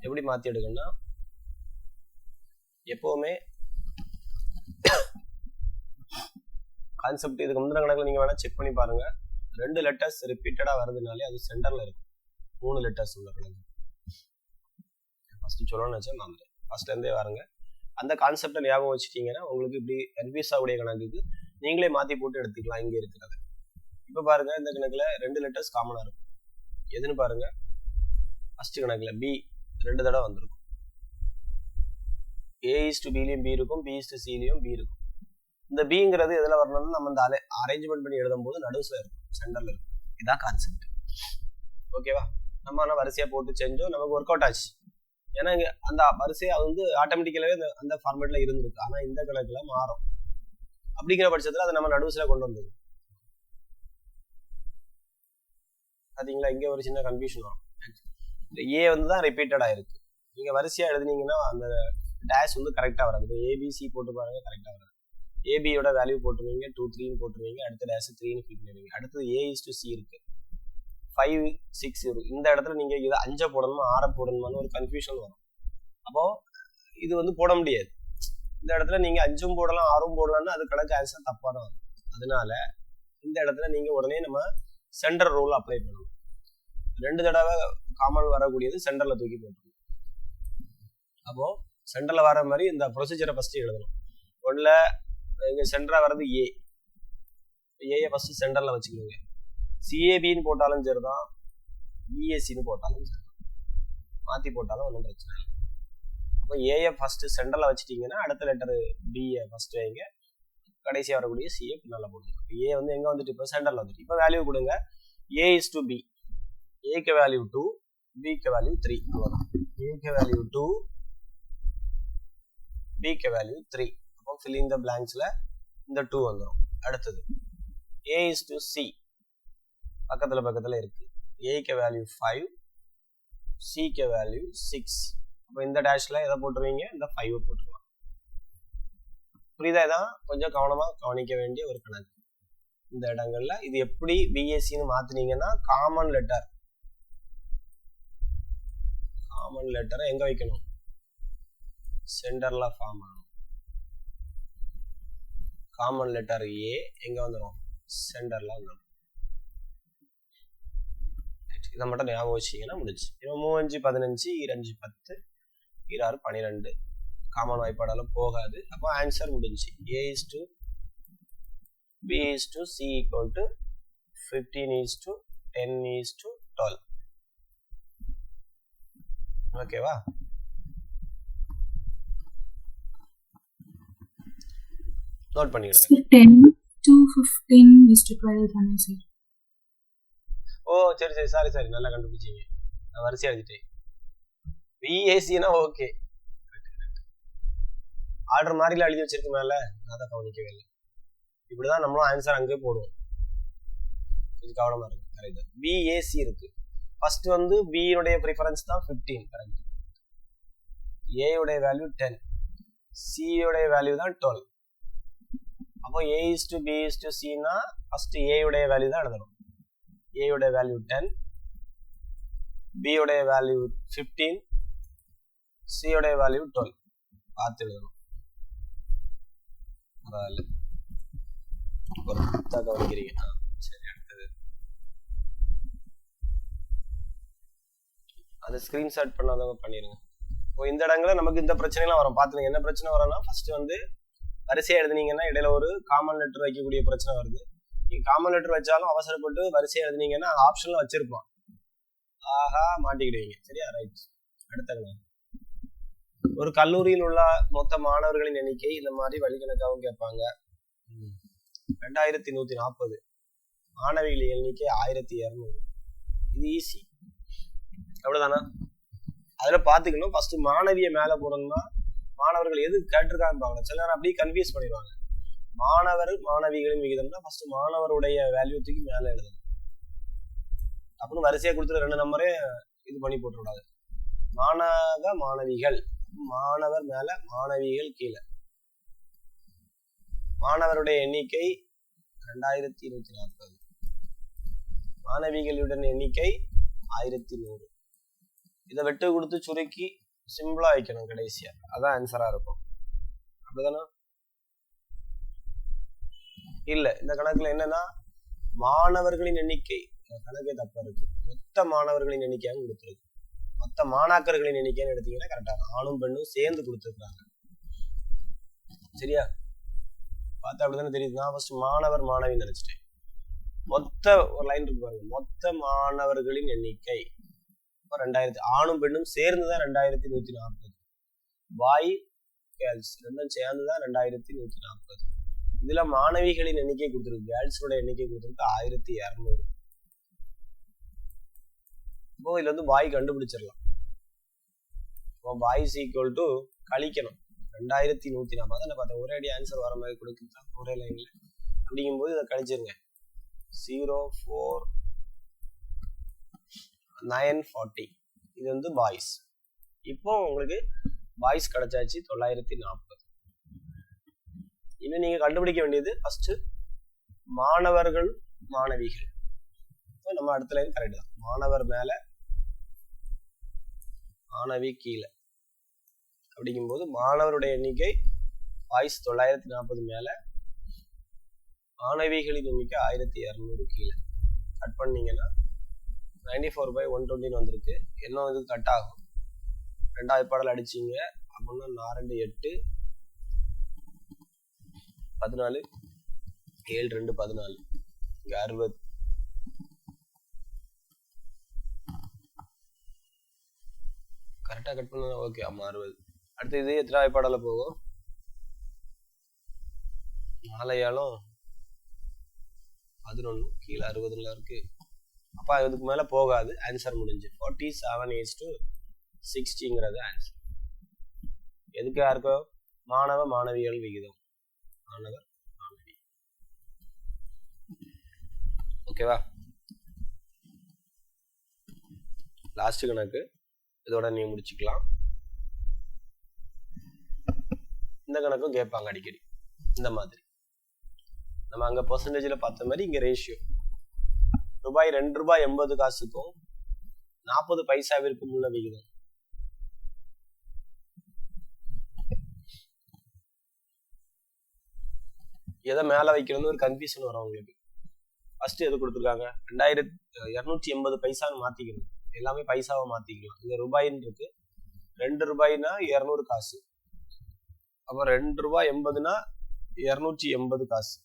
எப்படி மாத்தி எடுக்கணும்னா, எப்பவுமே கான்செப்ட் இதுக்கு முந்தின கணக்குல நீங்க வேணா செக் பண்ணி பாருங்க. 2 லெட்டர்ஸ் ரிப்பீட்டடா வருதுனாலே அது சென்டர்ல இருக்கும். 3 லெட்டர்ஸ் உள்ள கணக்கு ஃபர்ஸ்ட் சொல்லணும்னு வச்சா நான் ஃபர்ஸ்ட்ல இருந்தே வாருங்க. அந்த கான்செப்டை ஞாபகம் வச்சுட்டீங்கன்னா உங்களுக்கு இப்படி கன்ஃபியூஸ் ஆகக்கூடிய கணக்குக்கு நீங்களே மாத்தி போட்டு எடுத்துக்கலாம். இங்க இருக்கிறது இப்ப பாருங்க, இந்த கணக்குல 2 லெட்டர்ஸ் காமனா இருக்கும். எதுன்னு பாருங்க, ஃபர்ஸ்ட் கணக்குல b 2 தடவை வந்திருக்கும். a/bலயும் b இருக்கும், b/cலயும் b இருக்கும். இந்த bங்கிறது எதுல வரணும்னு நம்ம இந்த அரேஞ்ச்மெண்ட் பண்ணி எழுதும் போது நடுவுல இருக்கும், சென்டர்ல இருக்கும். இதான் கான்செப்ட். ஓகேவா? நம்ம ஆனா வரிசையா போட்டு செஞ்சோம், நமக்கு ஒர்க் அவுட் ஆச்சு. ஏன்னா இங்க அந்த வரிசையை வந்து ஆட்டோமேட்டிக்கலாவே அந்த ஃபார்மேட்ல இருந்திருக்கு. ஆனா இந்த கணக்குல மாறும். அப்படிங்கிற பட்சத்துல அதை நம்ம நடுவுல கொண்டு வந்தது. பாத்தீங்களா? இங்க ஒரு சின்ன கன்ஃபியூஷன் வரும். ஏ வந்து தான் ரிப்பீட்டடா இருக்கு. நீங்க வரிசையா எழுதுனீங்கன்னா அந்த டேஷ் வந்து கரெக்டா வராது. இப்போ ஏபிசி போட்டு பாருங்க, கரெக்டா வராது. ஏபியோட வேல்யூ போட்டுருவீங்க, 2, 3 போட்டுருவீங்க, அடுத்த டேஷ் 3 ஃபில் பண்ணுவீங்க. அடுத்தது a/c இருக்கு, 5, 6 இருக்கு. இந்த இடத்துல நீங்க இதை 5 போடணுமா 6 போடணுமான்னு ஒரு கன்ஃபியூஷன் வரும். அப்போ இது வந்து போட முடியாது. இந்த இடத்துல நீங்க 5 போடலாம் 6 போடலாம்னு அது கணக்கு ஆன்சர் தப்பா தான் வரும். அதனால இந்த இடத்துல நீங்க உடனே நம்ம சென்டர் ரூல் அப்ளை பண்ணணும். 2 தடவை காமன் வரக்கூடியது சென்டர்ல தூக்கி போட்டுருணும். அப்போ சென்டர்ல வர மாதிரி இந்த ப்ரொசீஜரை ஃபர்ஸ்ட் எழுதணும். ஒன்ல இங்க சென்டரா வர்றது ஏ, ஏயை ஃபர்ஸ்ட் சென்டர்ல வச்சுக்கோங்க. சிஏபின்னு போட்டாலும் சரிதான், பிஎஸ்சின்னு போட்டாலும் சரிதான், மாத்தி போட்டாலும் ஒன்றும் பிரச்சனை இல்லை. அப்போ ஏயை ஃபர்ஸ்ட் சென்டர்ல வச்சுட்டீங்கன்னா அடுத்த லெட்டர் பிஏ ஃபர்ஸ்ட் வைங்க, கடைசியாக வரக்கூடிய சிஏ பின்னால போடுங்க. ஏ வந்து எங்க வந்துட்டு இப்போ சென்டர்ல வந்துட்டு. இப்போ வேல்யூ கொடுங்க. ஏ இஸ் டு பி, ஏக்கு வேல்யூ 2, பிக்கு வேல்யூ 3. அவ்வளோதான். ஏக்கு வேல்யூ 2, பிக்கு வேல்யூ 3. அப்போ ஃபில்லிங் த பிளாங்க்ஸ்ல இந்த 2 வந்துடும். அடுத்தது ஏ இஸ் டு சி, பக்கத்துல இருக்கு. ஏக்கு வேல்யூ 5, சிக்கு வேல்யூ 6. அப்போ இந்த டேஷ்ல எதை போட்டுருவீங்க? இந்த 5 போட்டுருலாம். புரியுதா? இதான் கொஞ்சம் கவனமா கவனிக்க வேண்டிய ஒரு கணக்கு. இந்த இடங்கள்ல இது எப்படி பிஎஸ்சின்னு மாத்தினீங்கன்னா காமன் லெட்டரை எங்க வைக்கணும்? சென்டர்ல ஃபார்ம் ஆகும். காமன் லெட்டர் ஏ எங்க வந்துடும்? சென்டர்ல வந்துடும். இதை மட்டும் ஞாபகம் வச்சீங்கன்னா முடிச்சு. 3 5 15, 2 10, 6 12 காமன் வாய்ப்பாடால போகாது. அப்போ ஆன்சர் முடிஞ்சு. A is to b is to c equal to 15 is to 10 is to 12. ஓகேவா? நோட் பண்ணிடுங்க. 10 to 15 is to 12 தானே சார்? ஓ சரி சாரி நல்லா கண்டுபிடிச்சீங்க. நான் வரிசையா எழுதிட்டேன். பிஏசினா ஓகே. ஆர்டர் மாதிரில எழுதி வச்சிருக்கு மேல, அதை கவனிக்கவே இல்லை. இப்படிதான் நம்மளும் ஆன்சர் அங்கே போடுவோம். கொஞ்சம் கவனமா இருக்கு. கரெக்ட். பிஏசி இருக்கு. ஃபர்ஸ்ட் வந்து பி உடைய ப்ரிஃபரன்ஸ் தான் 15. கரெக்ட். ஏ உடைய வேல்யூ 10, சி உடைய வேல்யூ தான் 12. அப்போ a is to b is to சினா ஃபர்ஸ்ட் ஏ உடைய வேல்யூ தான் எழுதணும். ஏ உடைய வேல்யூ 10, பி உடைய வேல்யூ 15, சி உடைய வேல்யூ 12 பார்த்து எழுதணும். பரவாயில்ல, ஒரு கவனிக்கிறீங்க. சரி, அடுத்தது அதை ஸ்கிரீன்ஷாட் பண்ணாதவங்க பண்ணிடுங்க. இப்போ இந்த இடங்கள நமக்கு இந்த பிரச்சனைலாம் வரும். பார்த்துங்க என்ன பிரச்சனை வரும்னா, ஃபர்ஸ்ட் வந்து வரிசையா எழுதுனீங்கன்னா இடையில ஒரு காமன் லெட்டர் வைக்கக்கூடிய பிரச்சனை வருது. நீங்க காமன் லெட்டர் வச்சாலும் அவசரப்பட்டு வரிசையா எழுதுனீங்கன்னா அது ஆப்ஷன்ல வச்சிருப்போம். ஆஹா மாட்டிக்கிடுவீங்க. சரியா? ரைட். அடுத்தங்க, ஒரு கல்லூரியில் உள்ள மொத்த மாணவர்களின் எண்ணிக்கை இந்த மாதிரி வழிகணக்காகவும் கேட்பாங்க. 2140, மாணவிகளின் எண்ணிக்கை 1200. இது ஈஸி, அப்படிதானா? அதுல பாத்துக்கணும். ஃபர்ஸ்ட் மாணவியை மேல போடணும்னா மாணவர்கள் எது கேட்டிருக்கான்னு பாக்கணும். சில நேரம் அப்படியே கன்ஃபியூஸ் பண்ணிடுவாங்க. மாணவர் மாணவிகளின் விகிதம்னா ஃபர்ஸ்ட் மாணவருடைய வேல்யூத்துக்கு மேல எழுதணும். அப்படின்னு வரிசையா கொடுத்துட்டு 2 நம்பரே இது பண்ணி போட்டுக்கூடாது. மாணவ மாணவிகள், மாணவர் மேல மாணவிகள் கீழே. மாணவருடைய எண்ணிக்கை 2140, மாணவிகளுடன் எண்ணிக்கை 1100. இதை வெட்டு கொடுத்து சுருக்கி சிம்பிளா வைக்கணும் கடைசியா. அதான் ஆன்சரா இருக்கும். அப்படிதானா? இல்ல, இந்த கணக்குல என்னன்னா மாணவர்களின் எண்ணிக்கை கணக்கே தப்பா இருக்கு. மொத்த மாணவர்களின் எண்ணிக்கையாக கொடுத்துருக்கு. மொத்த மாணாக்கர்களின் எண்ணிக்கைன்னு எடுத்தீங்கன்னா கரெக்டா ஆணும் பெண்ணும் சேர்ந்து கொடுத்துருக்காங்க. சரியா? பார்த்தா அப்படிதானே தெரியுது. நான் ஃபர்ஸ்ட் மாணவர் மாணவின்னு நினைச்சிட்டேன். மொத்த ஒரு லைன் இருக்கு பாருங்க. மொத்த மாணவர்களின் எண்ணிக்கை 2000, ஆணும் பெண்ணும் சேர்ந்துதான் 2140. பாய் கேர்ள்ஸ் ரெண்டும் சேர்ந்துதான் 2140. இதுல மாணவிகளின் எண்ணிக்கை கொடுத்துருக்கு, கேர்ள்ஸோட எண்ணிக்கை கொடுத்துருக்கு 1200. இப்போ இதுல வந்து பாய் கண்டுபிடிச்சிடலாம். பாய் இஸ் ஈக்குவல் டு கழிக்கணும் 2140. அதான் பார்த்தேன் ஒரே அடி ஆன்சர் வர மாதிரி கொடுக்குதான் ஒரே லைன்ல. அப்படிங்கும்போது இதை கழிச்சிருங்க. 04940. இது வந்து பாய்ஸ். இப்போ உங்களுக்கு பாய்ஸ் கிடைச்சாச்சு 940. இன்னும் நீங்க கண்டுபிடிக்க வேண்டியது ஃபர்ஸ்ட் மாணவர்கள் மாணவிகள். இப்போ நம்ம அடுத்த லைன் கரெக்ட் தான். மாணவர் மேல மாணவி கீழே. அப்படிங்கும்போது மாணவருடைய எண்ணிக்கை பாய்ஸ் 940 மேல, மாணவிகளின் எண்ணிக்கை 1200 கீழே. கட் பண்ணீங்கன்னா 94/120 வந்திருக்கு. இன்னும் இது கட் ஆகும். ரெண்டாவது பாடல் அடிச்சிங்க அப்படின்னா 4 2 8 14 7 2 14 இங்க 60 கரெக்டா கட் பண்ணா ஓகே. ஆமா 60. அடுத்து இது எத்தனாவது பாடல போகும்? 4 7 11 கீழே 60ல இருக்கு. அப்ப இதுக்கு மேல போகாது. ஆன்சர் முடிஞ்சு 47:60ங்கிறது ஆன்சர். எதுக்கு யாருக்கோ மாணவ மாணவிகள் விகிதம். மாணவர் மாணவி. ஓகேவா? லாஸ்ட் கணக்கு இதோட நீ முடிச்சுக்கலாம். இந்த கணக்கும் கேட்பாங்க அடிக்கடி. இந்த மாதிரி நம்ம அங்க பெர்சன்டேஜ்ல பார்த்த மாதிரி இங்க ரேஷியோ ரூபாய் 2 ரூபாய் 80 காசுக்கும் 40 பைசாவிற்கும் உள்ள விகிதம். எதை மேல வைக்கணும்னு ஒரு கன்ஃபியூஷன் வரும் உங்களுக்கு. ஃபர்ஸ்ட் எது கொடுத்துருக்காங்க? 280 பைசான்னு மாத்திக்கணும். எல்லாமே பைசாவை மாத்திக்கலாம். இங்க ரூபாயின்னு இருக்கு. 2 ரூபாய்னா 200 காசு. அப்ப 2 ரூபாய் 80னா 280 காசு.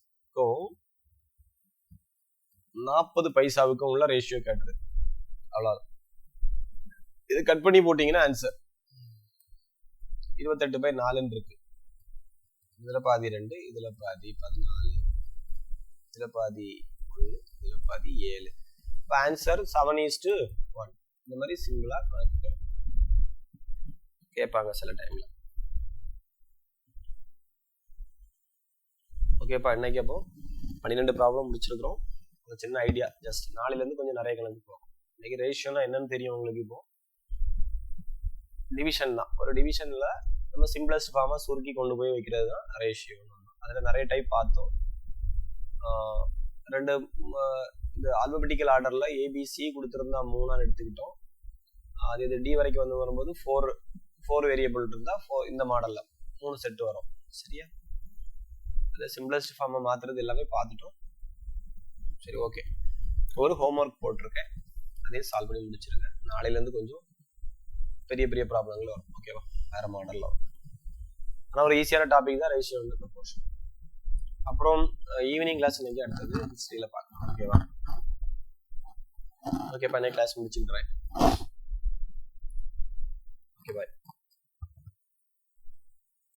40 பைசாவுக்கும் உள்ள ரேஷியோ கேட்டது. அவ்வளவுதான். இது கட் பண்ணி போட்டீங்கன்னா ஆன்சர் 28/4 இருக்கு. இதுல பாதி 2, இதுல பாதி 14, இதுல பாதி 1, இதுல பாதி 7. இப்ப ஆன்சர் 7:1. இந்த மாதிரி சிம்பிளா கேட்பாங்க சில டைம்ல. ஓகேப்பா, இன்னைக்கு அப்போ 12 ப்ராப்ளம் முடிச்சிருக்கிறோம். ஒரு சின்ன ஐடியா ஜஸ்ட். நாளைல இருந்து கொஞ்சம் நிறைய கணக்கு போகும். இன்னைக்கு ரேஷியோனா என்னன்னு தெரியும் உங்களுக்கு. இப்போ டிவிஷன் தான். ஒரு டிவிஷன்ல நம்ம சிம்பிளஸ்ட் ஃபார்மா சுருக்கி கொண்டு போய் வைக்கிறது தான் ரேஷியோ. அதுல நிறைய டைப் பார்த்தோம். ரெண்டு இந்த ஆல்பபெட்டிக்கல் ஆர்டர்ல ஏபிசி கொடுத்துருந்தா 3 எடுத்துக்கிட்டோம். அது இது டி வரைக்கும் வந்து வரும்போது 4 வேரியபிள் இருந்தா இந்த மாடல்ல 3 செட் வரும். சரியா? அதை சிம்பிளஸ்ட் ஃபார்மா மாத்துறது எல்லாமே பார்த்துட்டோம். சரி, ஓகே. ஒரு ஹோம்ஒர்க் போட்டிருக்கேன், அதையும் சால்வ் பண்ணி முடிச்சிருங்க. நாளையில இருந்து கொஞ்சம் பெரிய பெரிய ப்ராப்ளங்கள் வரும். ஓகேவா? வேற மாடல்ல வரும். ஆனால் ஒரு ஈஸியான டாபிக் தான் ரேஷியோ வந்து ப்ரொபோர்ஷன். அப்புறம் ஈவினிங் கிளாஸ் இன்னைக்கு அடுத்தது ஹிஸ்டரியில பார்க்கலாம். ஓகேவா? ஓகேப்பா, இன்னைக்கு கிளாஸ் முடிச்சுக்கிறேன்.